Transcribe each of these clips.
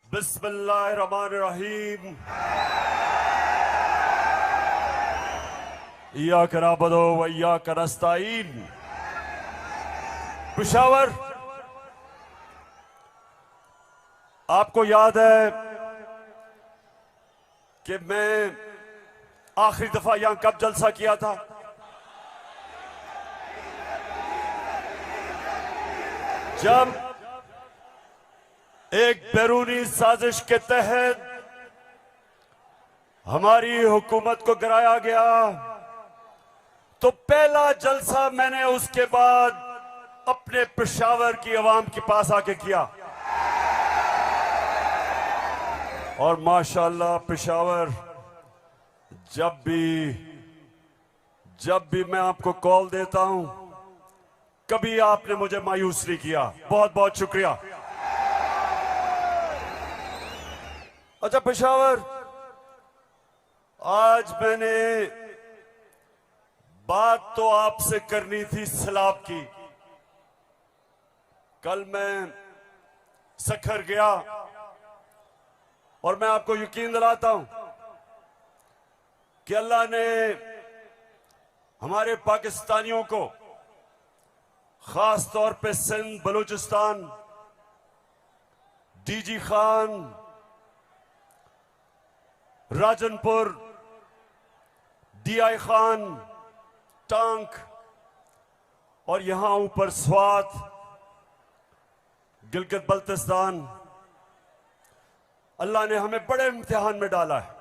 बिस्मिल्लाहिर्रहमानिर्रहीम। इय्याक नअबुदु व इय्याक नस्तईन। पेशावर, आपको याद है कि मैं आखिरी दफा यहां कब जलसा किया था? जब एक बैरूनी साजिश के तहत हमारी हुकूमत को गिराया गया, तो पहला जलसा मैंने उसके बाद अपने पेशावर की आवाम के पास आके किया। और माशाअल्लाह पेशावर, जब भी मैं आपको कॉल देता हूं, कभी आपने मुझे मायूस नहीं किया। बहुत बहुत शुक्रिया। अच्छा पेशावर, आज मैंने बात तो आपसे करनी थी सैलाब की। कल मैं सखर गया और मैं आपको यकीन दिलाता हूं कि अल्लाह ने हमारे पाकिस्तानियों को, खास तौर पे सिंध, बलूचिस्तान, डीजी खान, राजनपुर, डीआई खान, टांक और यहां ऊपर स्वात, गिलगित बल्तिस्तान, अल्लाह ने हमें बड़े इम्तिहान में डाला है।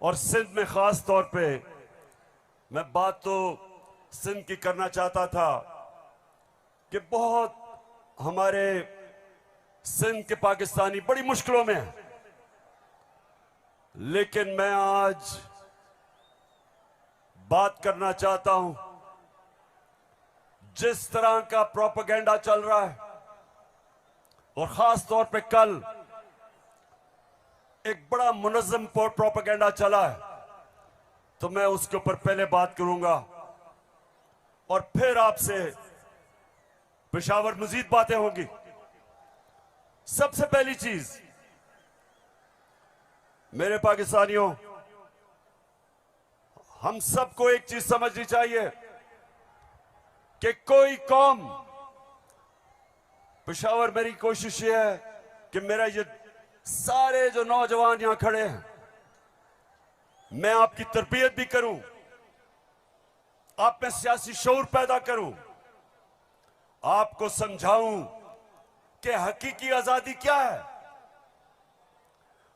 और सिंध में खास तौर पे मैं बात तो सिंध की करना चाहता था कि बहुत हमारे सिंध के पाकिस्तानी बड़ी मुश्किलों में हैं। लेकिन मैं आज बात करना चाहता हूं, जिस तरह का प्रोपेगेंडा चल रहा है, और खास तौर पे कल एक बड़ा मुनज़्ज़म प्रोपेगेंडा चला है, तो मैं उसके ऊपर पहले बात करूंगा और फिर आपसे पेशावर मजीद बातें होंगी। सबसे पहली चीज, मेरे पाकिस्तानियों, हम सबको एक चीज समझनी चाहिए कि कोई कौम, पेशावर, मेरी कोशिश ये है कि मेरा ये सारे जो नौजवान यहां खड़े हैं, मैं आपकी तरबियत भी करूं, आप में सियासी शऊर पैदा करूं, आपको समझाऊं कि हकीकी आजादी क्या है,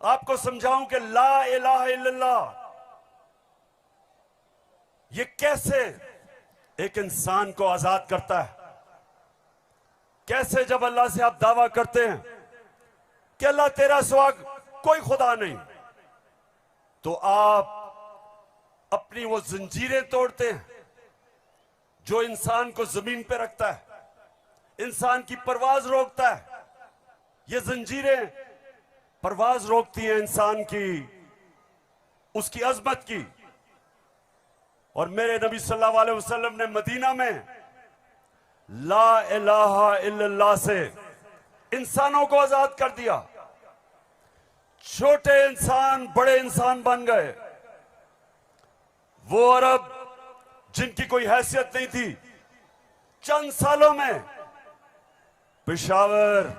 आपको समझाऊं कि ला इलाहा इल्लल्लाह ये कैसे एक इंसान को आजाद करता है। कैसे जब अल्लाह से आप दावा करते हैं कि अल्लाह तेरा सिवा कोई खुदा नहीं, तो आप अपनी वो जंजीरें तोड़ते हैं जो इंसान को जमीन पे रखता है, इंसान की परवाज रोकता है। ये जंजीरें परवाज रोकती हैं इंसान की, उसकी अजमत की। और मेरे नबी सल्लल्लाहु अलैहि वसल्लम ने मदीना में ला इलाहा इल्लल्लाह से इंसानों को आजाद कर दिया। छोटे इंसान बड़े इंसान बन गए। वो अरब जिनकी कोई हैसियत नहीं थी, चंद सालों में, पेशावर,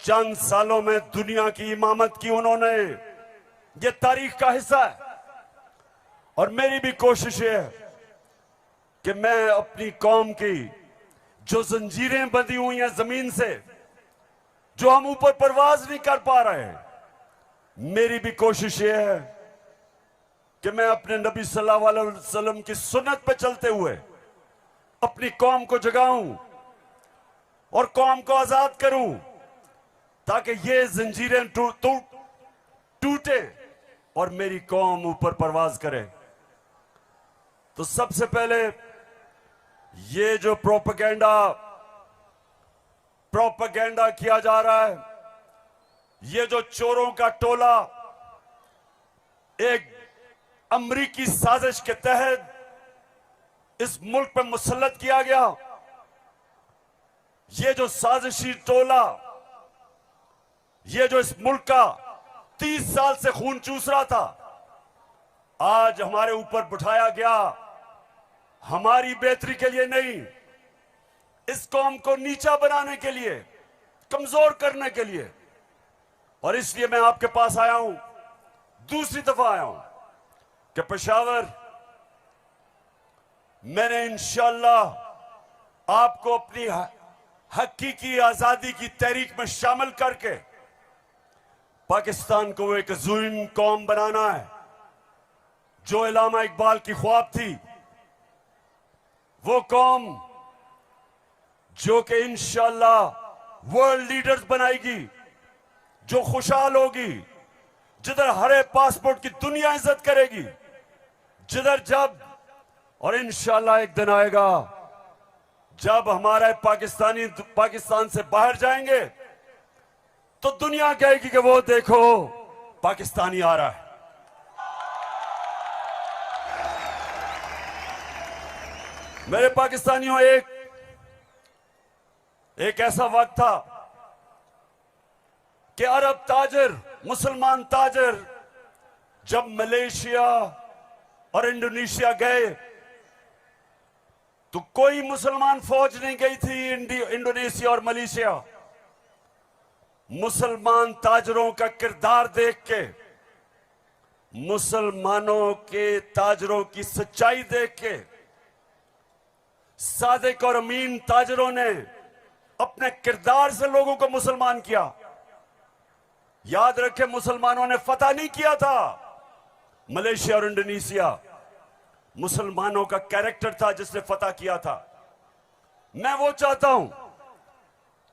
चंद सालों में दुनिया की इमामत की उन्होंने। ये तारीख का हिस्सा है। और मेरी भी कोशिश है कि मैं अपनी कौम की जो जंजीरें बंधी हुई हैं जमीन से, जो हम ऊपर परवाज नहीं कर पा रहे हैं, मेरी भी कोशिश ये है कि मैं अपने नबी सल्लल्लाहु अलैहि वसल्लम की सुन्नत पे चलते हुए अपनी कौम को जगाऊं और कौम को आजाद करूं, ताकि ये जंजीरें टूटे और मेरी कौम ऊपर परवाज करे। तो सबसे पहले ये जो प्रोपेगेंडा किया जा रहा है, ये जो चोरों का टोला एक अमरीकी साजिश के तहत इस मुल्क पर मुसल्लत किया गया, ये जो साजिशी टोला ये जो इस मुल्क का 30 साल से खून चूस रहा था, आज हमारे ऊपर बिठाया गया हमारी बेहतरी के लिए नहीं, इस कौम को नीचा बनाने के लिए, कमजोर करने के लिए। और इसलिए मैं आपके पास आया हूं, दूसरी दफा आया हूं कि पेशावर, मैंने इंशाअल्लाह आपको अपनी हकीकी आजादी की तहरीक में शामिल करके पाकिस्तान को एक अज़ीम कौम बनाना है। जो इलामा इकबाल की ख्वाब थी, वो कौम जो कि इंशाअल्लाह वर्ल्ड लीडर्स बनाएगी, जो खुशहाल होगी, जिधर हरे पासपोर्ट की दुनिया इज्जत करेगी, जिधर जब, और इंशाअल्लाह एक दिन आएगा जब हमारे पाकिस्तान से बाहर जाएंगे तो दुनिया कहेगी कि वो देखो पाकिस्तानी आ रहा है। मेरे पाकिस्तानियों, एक ऐसा वक्त था कि अरब ताजिर, मुसलमान ताजिर जब मलेशिया और इंडोनेशिया गए तो कोई मुसलमान फौज नहीं गई थी इंडोनेशिया और मलेशिया। मुसलमान ताजरों का किरदार देख के, मुसलमानों के ताजरों की सच्चाई देख के, सादिक और अमीन ताजरों ने अपने किरदार से लोगों को मुसलमान किया। याद रखें, मुसलमानों ने फतह नहीं किया था मलेशिया और इंडोनेशिया, मुसलमानों का कैरेक्टर था जिसने फतह किया था। मैं वो चाहता हूं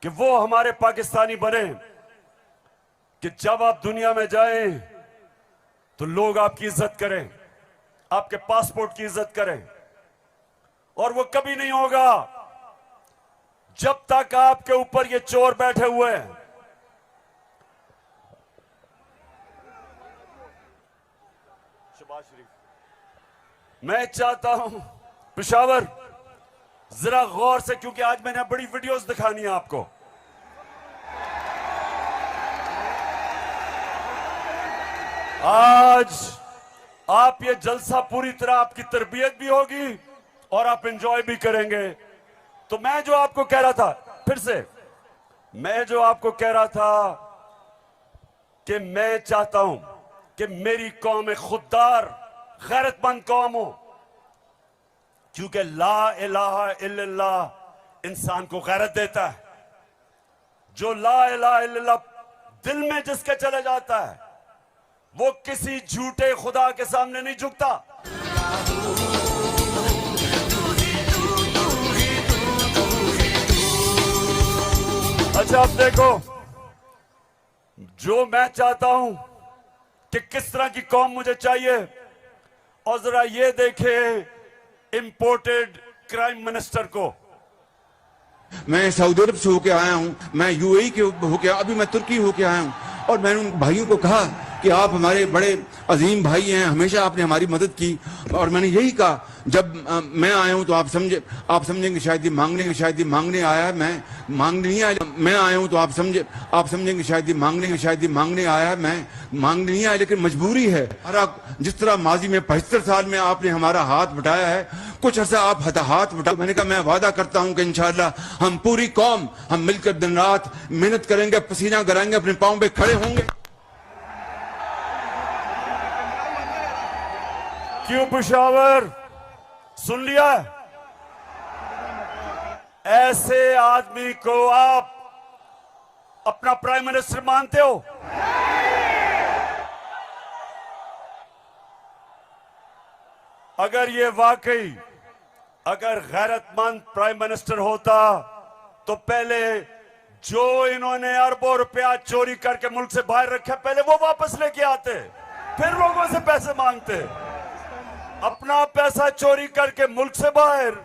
कि वो हमारे पाकिस्तानी बने कि जब आप दुनिया में जाएं तो लोग आपकी इज्जत करें, आपके पासपोर्ट की इज्जत करें। और वो कभी नहीं होगा जब तक आपके ऊपर ये चोर बैठे हुए हैं। शहबाज शरीफ, मैं चाहता हूं पेशावर जरा गौर से, क्योंकि आज मैंने बड़ी वीडियोस दिखानी है आपको। आज आप ये जलसा पूरी तरह आपकी तरबियत भी होगी और आप एंजॉय भी करेंगे। तो मैं जो आपको कह रहा था, फिर से मैं जो आपको कह रहा था कि मैं चाहता हूं कि मेरी कौम एक खुददार, गैरतमंद कौम हो, क्योंकि ला इलाहा इल्लल्लाह इंसान को गैरत देता है। जो ला इलाहा इल्लल्लाह दिल में जिसके चले जाता है, वो किसी झूठे खुदा के सामने नहीं झुकता। अच्छा, अब देखो, जो मैं चाहता हूं कि किस तरह की कौम मुझे चाहिए, और जरा ये देखें इंपोर्टेड क्राइम मिनिस्टर को। मैं सऊदी अरब से होके आया हूं, मैं यूएई के होके, अभी मैं तुर्की होके आया हूं, और मैंने उन भाइयों को कहा कि आप हमारे बड़े अजीम भाई हैं, हमेशा आपने हमारी मदद की। और मैंने यही कहा, जब मैं आया हूं तो आप समझेंगे शायद ये मांगने आया है, मैं मांगने नहीं आया। मैं आया हूं तो आप समझेंगे शायद ये मांगने आया है, मैं मांगने नहीं आया, लेकिन मजबूरी है। जिस तरह माजी में 75 साल में आपने हमारा हाथ बटाया है, कुछ अर्सा आप हाथ बटा। मैंने कहा मैं वादा करता हूं कि इंशाअल्लाह हम पूरी कौम, हम मिलकर दिन रात मेहनत करेंगे, पसीना गिराएंगे, अपने पांव पे खड़े होंगे। क्यों पेशावर, सुन लिया? ऐसे आदमी को आप अपना प्राइम मिनिस्टर मानते हो? अगर ये वाकई अगर गैरतमंद प्राइम मिनिस्टर होता तो पहले जो इन्होंने अरबों रुपया चोरी करके मुल्क से बाहर रखा, पहले वो वापस लेके आते, फिर लोगों से पैसे मांगते। अपना पैसा चोरी करके मुल्क से बाहर,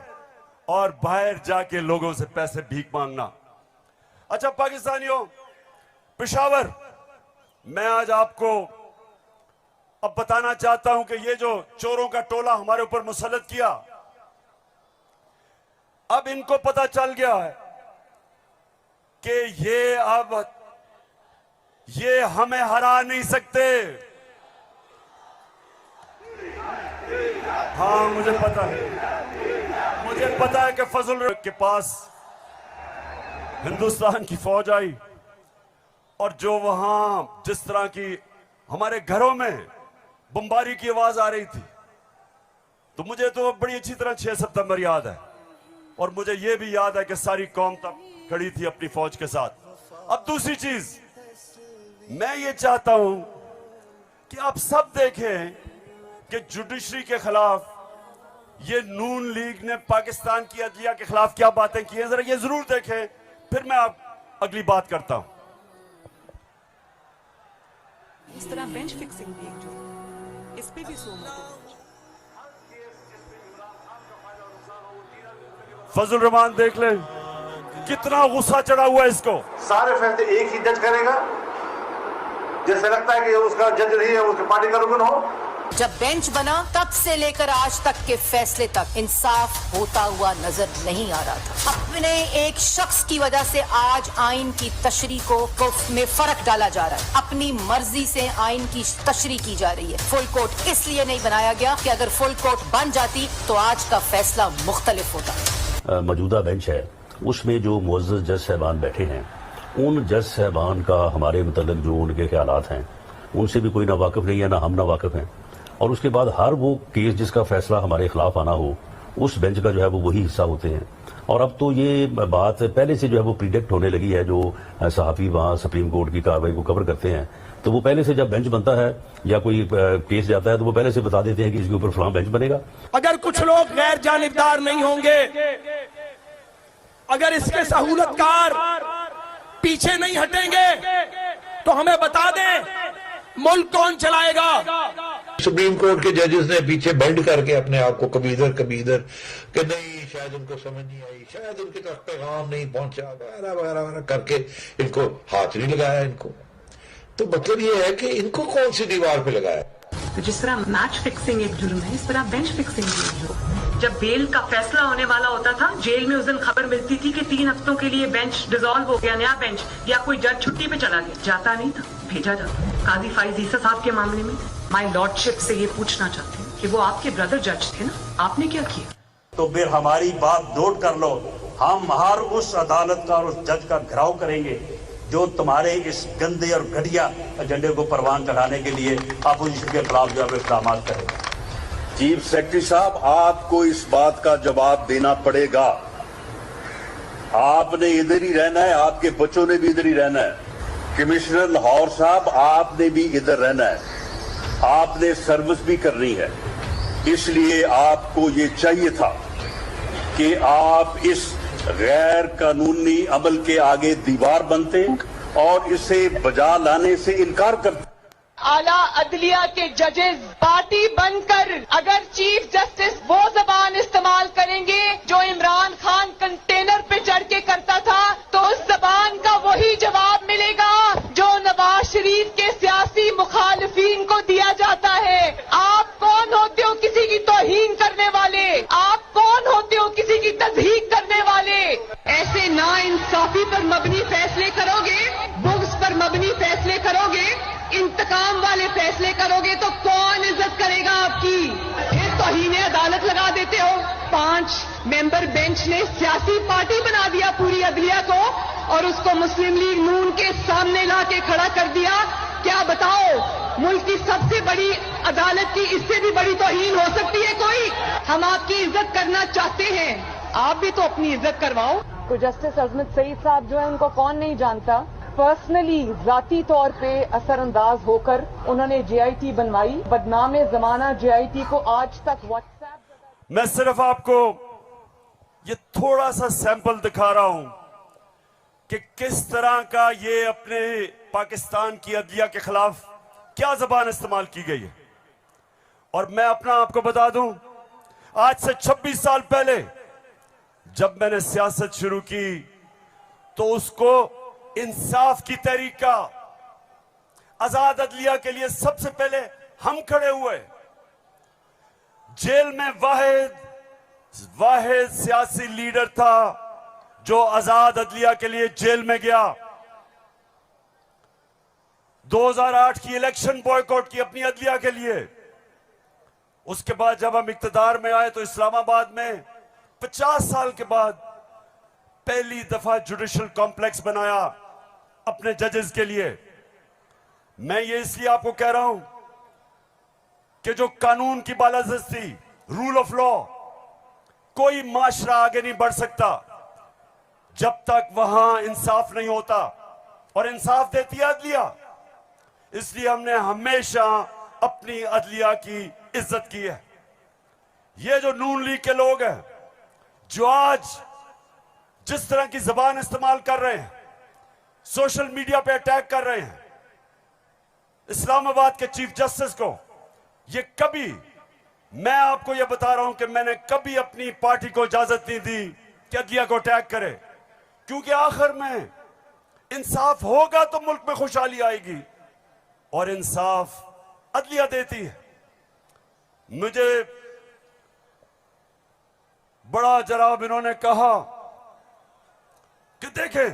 और बाहर जाके लोगों से पैसे भीख मांगना। अच्छा पाकिस्तानियों, पेशावर, मैं आज आपको अब बताना चाहता हूं कि ये जो चोरों का टोला हमारे ऊपर मुसल्लत किया, अब इनको पता चल गया है कि ये अब ये हमें हरा नहीं सकते। हाँ, मुझे पता है कि फजल के पास हिंदुस्तान की फौज आई और जो वहां जिस तरह की हमारे घरों में बमबारी की आवाज आ रही थी, तो मुझे तो बड़ी अच्छी तरह 6 सितंबर याद है। और मुझे यह भी याद है कि सारी कौम तब खड़ी थी अपनी फौज के साथ। अब दूसरी चीज, मैं ये चाहता हूं कि आप सब देखें कि जुडिशरी के खिलाफ ये नून लीग ने पाकिस्तान की अदलिया के खिलाफ क्या बातें की हैं, जरा ये जरूर देखें, फिर मैं आप अगली बात करता हूं। इस तरह बेंच फिक्सिंग भी एक जो इस पे भी फजल रहमान देख ले कितना गुस्सा चढ़ा हुआ है इसको। सारे फैसले एक ही जज करेगा, जैसे लगता है कि उसका जज नहीं है, उसकी पार्टी का रुकन हो। जब बेंच बना तब से लेकर आज तक के फैसले तक इंसाफ होता हुआ नजर नहीं आ रहा था। अपने एक शख्स की वजह से आज आइन की तशरीह को में फर्क डाला जा रहा है। अपनी मर्जी से आइन की तशरीह की जा रही है। फुल कोर्ट इसलिए नहीं बनाया गया कि अगर फुल कोर्ट बन जाती तो आज का फैसला मुख्तलिफ होता। मौजूदा बेंच है, उसमें जो मुअज़्ज़ज़ जज साहबान बैठे हैं, उन जज साहबान का हमारे मतलब जो उनके ख्यालात हैं उनसे भी कोई ना वाकिफ नहीं है, ना हम ना वाकिफ हैं। और उसके बाद हर वो केस जिसका फैसला हमारे खिलाफ आना हो, उस बेंच का जो है वो वही हिस्सा होते हैं। और अब तो ये बात पहले से जो है वो प्रिडिक्ट होने लगी है। जो सहाफ़ी वहाँ सुप्रीम कोर्ट की कार्रवाई को कवर करते हैं, तो वो पहले से जब बेंच बनता है या कोई केस जाता है तो वो पहले से बता देते हैं कि इसके ऊपर फलां बेंच बनेगा। अगर कुछ लोग गैर जानिबदार नहीं होंगे, अगर इसके सहूलतकार पीछे नहीं हटेंगे, तो हमें बता दें मुल्क कौन चलाएगा। सुप्रीम कोर्ट के जजेस ने पीछे बेंड करके अपने आप को कभी इधर कि नहीं, शायद उनको समझ नहीं आई, शायद उनके तक पैगाम नहीं पहुंचा, वगैरह वगैरह वगैरह करके इनको हाथ नहीं लगाया। इनको तो मतलब ये है कि इनको कौन सी दीवार पे लगाया। तो जिस तरह मैच फिक्सिंग एक जुर्म है, इस तरह बेंच फिक्सिंग भी एक जुर्म है। जब बेल का फैसला होने वाला होता था, जेल में उस दिन खबर मिलती थी कि 3 हफ्तों के लिए बेंच डिसॉल्व हो गया, नया बेंच, या कोई जज छुट्टी पे चला गया। जाता नहीं था, भेजा जाता। काजी फाइज ईसा साहब के मामले में माय लॉर्डशिप से ये पूछना चाहते हैं कि वो आपके ब्रदर जज थे ना, आपने क्या किया? तो फिर हमारी बात नोट कर लो, हम हर उस अदालत का और उस जज का घेराव करेंगे जो तुम्हारे इस गंदे और घटिया एजेंडे को परवान चढ़ाने के लिए अपोजिशन के खिलाफ जो है इकदाम करेगा। चीफ सेक्रेटरी साहब, आपको इस बात का जवाब देना पड़ेगा। आपने इधर ही रहना है, आपके बच्चों ने भी इधर ही रहना है। कमिश्नर लाहौर साहब, आपने भी इधर रहना है, आपने सर्विस भी करनी है। इसलिए आपको ये चाहिए था कि आप इस गैर कानूनी अमल के आगे दीवार बनते और इसे बजा लाने से इनकार करते। आला अदलिया के जजेस पार्टी बनकर अगर चीफ जस्टिस वो जबान इस्तेमाल करेंगे जो इमरान खान कंटेनर पे चढ़ के करता था, तो उस जबान का वही जवाब मिलेगा जो नवाज शरीफ के सियासी मुखालिफिन को दिया जाता है। आप कौन होते हो किसी की तौहीन करने वाले? आप कौन होते हो किसी की तज़हीक करने वाले? ऐसे नाइंसाफी पर मबनी फैसले करोगे, बुग्स पर मबनी फैसले करोगे, इंतकाम वाले फैसले करोगे तो कौन इज्जत करेगा आपकी? फिर तौहीने अदालत लगा देते हो। 5 मेंबर बेंच ने सियासी पार्टी बना दिया पूरी अदलिया को और उसको मुस्लिम लीग नून के सामने ला के खड़ा कर दिया। क्या बताओ, मुल्क की सबसे बड़ी अदालत की इससे भी बड़ी तौहीन हो सकती है कोई? हम आपकी इज्जत करना चाहते हैं, आप भी तो अपनी इज्जत करवाओ। तो जस्टिस अजमत सईद साहब जो है उनको कौन नहीं जानता। पर्सनली जाती तौर पे असरअंदाज होकर उन्होंने JIT बनवाई। बदनाम जमाना JIT को आज तक व्हाट्सएप। मैं सिर्फ आपको ये थोड़ा सा सैंपल दिखा रहा हूं कि किस तरह का ये अपने पाकिस्तान की अदलिया के खिलाफ क्या जबान इस्तेमाल की गई है। और मैं अपना आपको बता दूं, आज से 26 साल पहले जब मैंने सियासत शुरू की तो उसको इंसाफ की तहरीक का, आजाद अदलिया के लिए सबसे पहले हम खड़े हुए। जेल में वाहिद सियासी लीडर था जो आजाद अदलिया के लिए जेल में गया। 2008 की इलेक्शन बॉयकॉट की अपनी अदलिया के लिए। उसके बाद जब हम इक्तदार में आए तो इस्लामाबाद में 50 साल के बाद पहली दफा जुडिशल कॉम्प्लेक्स बनाया अपने जजेस के लिए। मैं ये इसलिए आपको कह रहा हूं कि जो कानून की बालादस्ती, रूल ऑफ लॉ, कोई माशरा आगे नहीं बढ़ सकता जब तक वहां इंसाफ नहीं होता, और इंसाफ देती है अदलिया। इसलिए हमने हमेशा अपनी अदलिया की इज्जत की है। ये जो नून लीग के लोग हैं जो आज जिस तरह की जबान इस्तेमाल कर रहे हैं, सोशल मीडिया पे अटैक कर रहे हैं इस्लामाबाद के चीफ जस्टिस को, ये कभी, मैं आपको ये बता रहा हूं कि मैंने कभी अपनी पार्टी को इजाजत नहीं दी कि अदलिया को अटैक करे, क्योंकि आखिर में इंसाफ होगा तो मुल्क में खुशहाली आएगी, और इंसाफ अदलिया देती है। मुझे बड़ा जनाब इन्होंने कहा कि देखें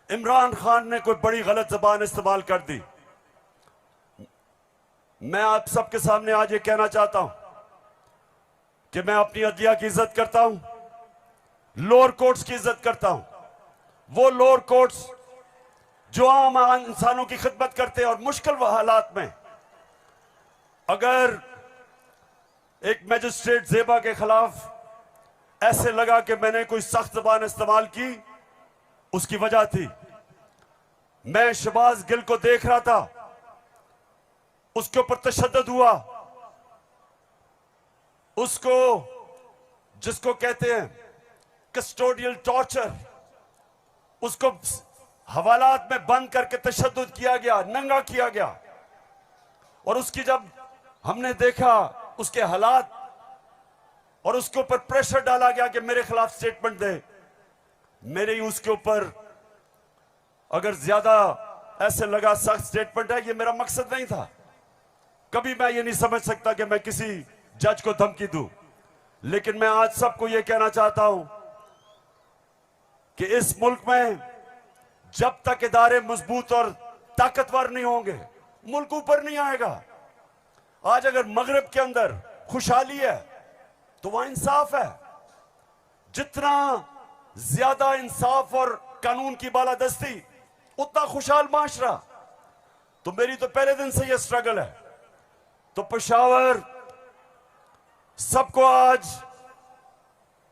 इमरान खान ने कोई बड़ी गलत जबान इस्तेमाल कर दी। मैं आप सबके सामने आज ये कहना चाहता हूं कि मैं अपनी अदलिया की इज्जत करता हूं, लोअर कोर्ट्स की इज्जत करता हूं, वो लोअर कोर्ट्स जो आम इंसानों की खिदमत करते हैं। और मुश्किल हालात में अगर एक मैजिस्ट्रेट ज़ेबा के खिलाफ ऐसे लगा कि मैंने कोई सख्त जबान इस्तेमाल की, उसकी वजह थी मैं शहबाज गिल को देख रहा था, उसके ऊपर तशद्दुद हुआ, उसको जिसको कहते हैं कस्टोडियल टॉर्चर, उसको हवालात में बंद करके तशद्दुद किया गया, नंगा किया गया। और उसकी जब हमने देखा उसके हालात और उसके ऊपर प्रेशर डाला गया कि मेरे खिलाफ स्टेटमेंट दे, मेरे ही उसके ऊपर अगर ज्यादा ऐसे लगा सख्त स्टेटमेंट है, ये मेरा मकसद नहीं था। कभी मैं ये नहीं समझ सकता कि मैं किसी जज को धमकी दूं, लेकिन मैं आज सबको ये कहना चाहता हूं कि इस मुल्क में जब तक इदारे मजबूत और ताकतवर नहीं होंगे, मुल्क ऊपर नहीं आएगा। आज अगर मगरिब के अंदर खुशहाली है तो वहां इंसाफ है। जितना ज्यादा इंसाफ और कानून की बालादस्ती, उतना खुशहाल माशरा। तो मेरी तो पहले दिन से यह स्ट्रगल है। तो पेशावर सबको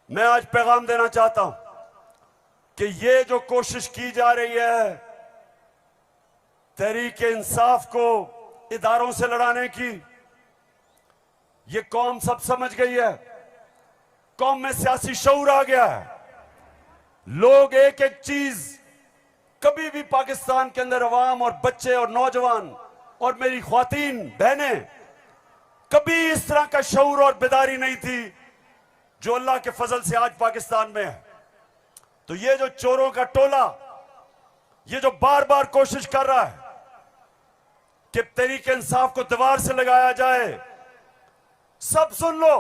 मैं आज पैगाम देना चाहता हूं कि ये जो कोशिश की जा रही है तहरीक इंसाफ को इदारों से लड़ाने की, ये कौम सब समझ गई है। कौम में सियासी शऊर आ गया है। लोग एक एक चीज, कभी भी पाकिस्तान के अंदर अवाम और बच्चे और नौजवान और मेरी ख्वातीन बहनें, कभी इस तरह का शऊर और बेदारी नहीं थी जो अल्लाह के फजल से आज पाकिस्तान में है। तो ये जो चोरों का टोला, ये जो बार बार कोशिश कर रहा है कि तहरीक इंसाफ को दीवार से लगाया जाए, सब सुन लो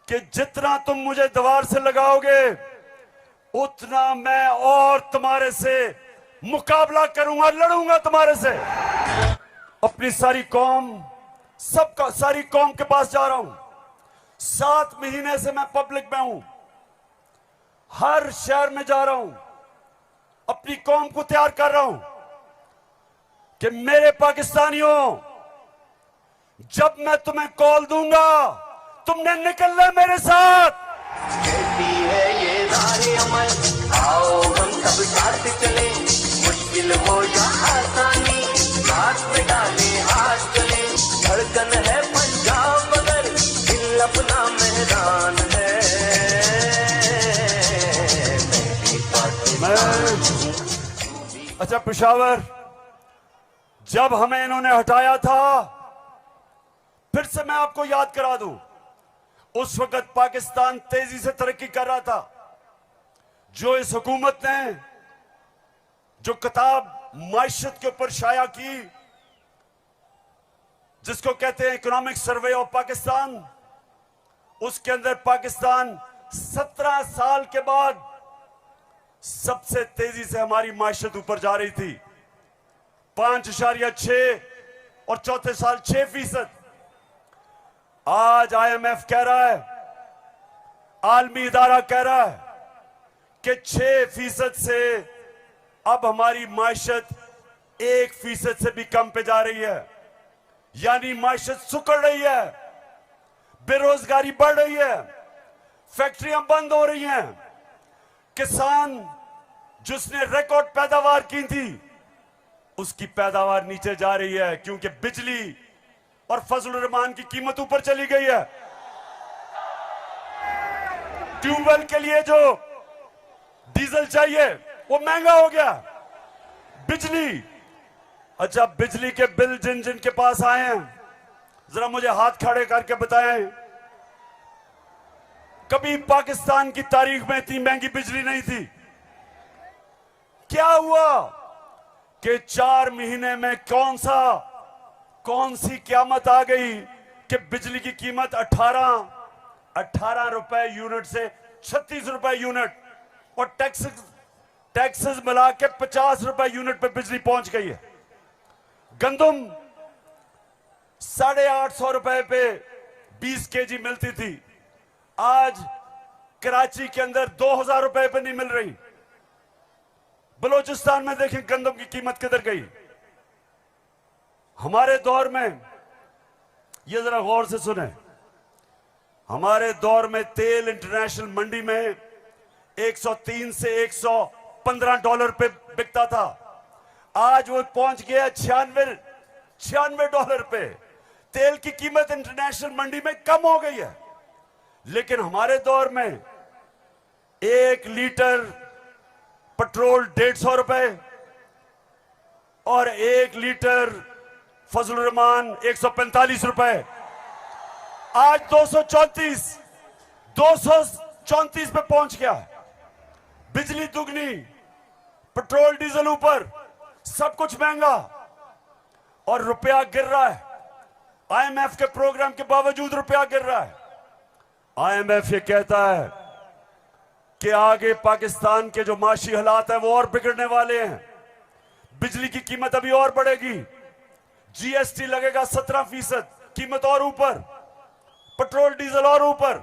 कि जितना तुम मुझे दीवार से लगाओगे उतना मैं और तुम्हारे से मुकाबला करूंगा, लड़ूंगा तुम्हारे से। अपनी सारी कौम, सारी कौम के पास जा रहा हूं। 7 महीने से मैं पब्लिक में हूं, हर शहर में जा रहा हूं, अपनी कौम को तैयार कर रहा हूं कि मेरे पाकिस्तानियों, जब मैं तुम्हें कॉल दूंगा तुमने निकलना है मेरे साथ। है ये राहे अमल, आओ हम सब साथ चले, मुश्किल हो या आसानी, हाथ में डाले हाथ चले। धड़कन है पंजाब मगर दिल अपना मैदान है। अच्छा पेशावर, जब हमें इन्होंने हटाया था, फिर से मैं आपको याद करा दूं, उस वक्त पाकिस्तान तेजी से तरक्की कर रहा था। जो इस हुकूमत ने जो किताब माइशत के ऊपर शाया की, जिसको कहते हैं इकोनॉमिक सर्वे ऑफ पाकिस्तान, उसके अंदर पाकिस्तान 17 साल के बाद सबसे तेजी से हमारी माइशत ऊपर जा रही थी। 5.6 और चौथे साल 6%। आज IMF कह रहा है, आलमी इदारा कह रहा है कि 6% से अब हमारी माइशत 1% से भी कम पे जा रही है, यानी माइशत सुकड़ रही है, बेरोजगारी बढ़ रही है, फैक्ट्रियां बंद हो रही हैं। किसान जिसने रिकॉर्ड पैदावार की थी उसकी पैदावार नीचे जा रही है, क्योंकि बिजली और फजलुर रहमान की कीमत ऊपर चली गई है। ट्यूबवेल के लिए जो डीजल चाहिए वो महंगा हो गया। बिजली, अच्छा बिजली के बिल जिन जिन के पास आए हैं जरा मुझे हाथ खड़े करके बताएं, कभी पाकिस्तान की तारीख में इतनी महंगी बिजली नहीं थी। क्या हुआ कि 4 महीने में कौन सी क़यामत आ गई कि बिजली की कीमत 18 रुपए यूनिट से 36 रुपए यूनिट और टैक्सेस मिला के 50 रुपए यूनिट पे बिजली पहुंच गई है। गंदम 850 रुपए पे 20 केजी मिलती थी, आज कराची के अंदर 2000 रुपए पे नहीं मिल रही। बलूचिस्तान में देखें गंदम की कीमत किधर गई। हमारे दौर में, ये जरा गौर से सुने, हमारे दौर में तेल इंटरनेशनल मंडी में 103 से 115 डॉलर पे बिकता था, आज वो पहुंच गया 96 डॉलर पे। तेल की कीमत इंटरनेशनल मंडी में कम हो गई है, लेकिन हमारे दौर में 1 लीटर पेट्रोल 150 रुपए और 1 लीटर फजलुर रहमान 145 रुपए, आज 234 पे पहुंच गया। बिजली दुगनी, पेट्रोल डीजल ऊपर, सब कुछ महंगा और रुपया गिर रहा है। IMF के प्रोग्राम के बावजूद रुपया गिर रहा है। IMF ये कहता है कि आगे पाकिस्तान के जो माशी हालात है वो और बिगड़ने वाले हैं, बिजली की कीमत अभी और बढ़ेगी, GST लगेगा 17%, कीमत और ऊपर, पेट्रोल डीजल और ऊपर।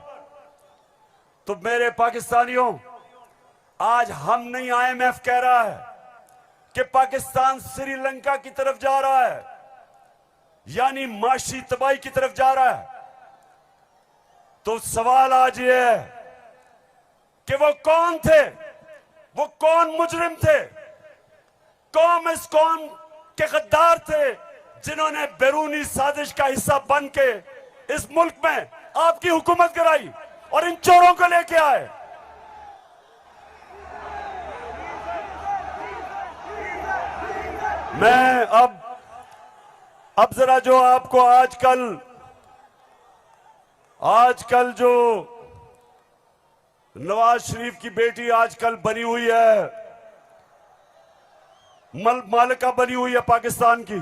तो मेरे पाकिस्तानियों, आज हम नहीं, IMF कह रहा है कि पाकिस्तान श्रीलंका की तरफ जा रहा है, यानी माशी तबाही की तरफ जा रहा है। तो सवाल आज ये है कि वो कौन थे, वो कौन मुजरिम थे, कौन इस कौम के गद्दार थे जिन्होंने बैरूनी साजिश का हिस्सा बन के इस मुल्क में आपकी हुकूमत कराई और इन चोरों को लेके आए। मैं अब जरा जो आपको आजकल जो नवाज शरीफ की बेटी आजकल बनी हुई है, मालिका बनी हुई है पाकिस्तान की,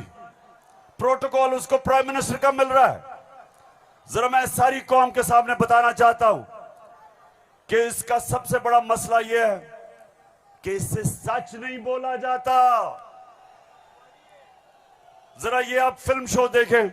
प्रोटोकॉल उसको प्राइम मिनिस्टर का मिल रहा है। जरा मैं सारी कौम के सामने बताना चाहता हूं कि इसका सबसे बड़ा मसला यह है कि इससे सच नहीं बोला जाता। जरा ये आप फिल्म शो देखें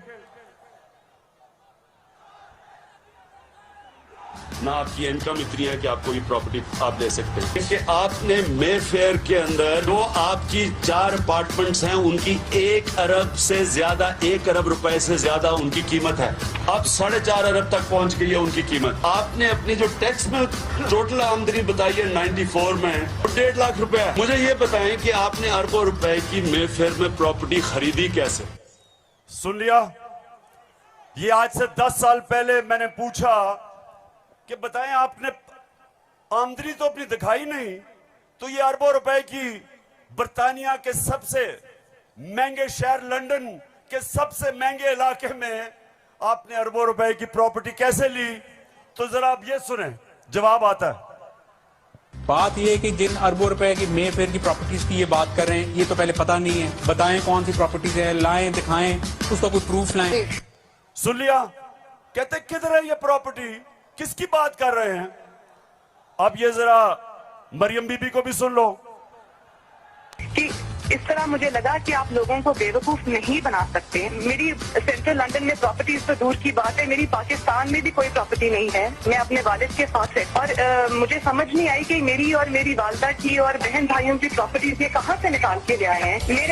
ना, आपकी इनकम इतनी है कि आपको ये प्रॉपर्टी आप ले सकते हैं कि आपने मेफेयर के अंदर जो आपकी 4 अपार्टमेंट्स हैं उनकी 1 अरब से ज्यादा, 1 अरब रुपए से ज्यादा उनकी कीमत है। अब 4.5 अरब तक पहुंच गई है उनकी कीमत। आपने अपनी जो टैक्स में टोटल आमदनी बताई है 94 में 1.5 लाख रुपए है। मुझे ये बताएं कि आपने अरबों रुपए की मेफेयर में प्रॉपर्टी खरीदी कैसे? सुन लिया, ये आज से 10 साल पहले मैंने पूछा कि बताएं आपने आमदनी तो अपनी दिखाई नहीं, तो ये अरबों रुपए की बर्तानिया के सबसे महंगे शहर लंदन के सबसे महंगे इलाके में आपने अरबों रुपए की प्रॉपर्टी कैसे ली? तो जरा आप ये सुने, जवाब आता है। बात ये है कि जिन अरबों रुपए की मेफेयर की प्रॉपर्टीज की ये बात कर रहे हैं, ये तो पहले पता नहीं है। बताएं कौन सी प्रॉपर्टीज है, लाएं, दिखाएं, उसका कोई प्रूफ लाएं। सुन लिया, कहते किधर है ये प्रॉपर्टी, किसकी बात कर रहे हैं? अब ये जरा मरियम बीबी को भी सुन लो। कि इस तरह मुझे लगा कि आप लोगों को बेवकूफ नहीं बना सकते। मेरी सेंट्रल लंदन में प्रॉपर्टीज तो दूर की बात है, मेरी पाकिस्तान में भी कोई प्रॉपर्टी नहीं है। मैं अपने वालिद के साथ है और मुझे समझ नहीं आई कि मेरी और मेरी वालदा की और बहन भाइयों की प्रॉपर्टीज ये कहाँ से निकाल के ले आए हैं। मेरे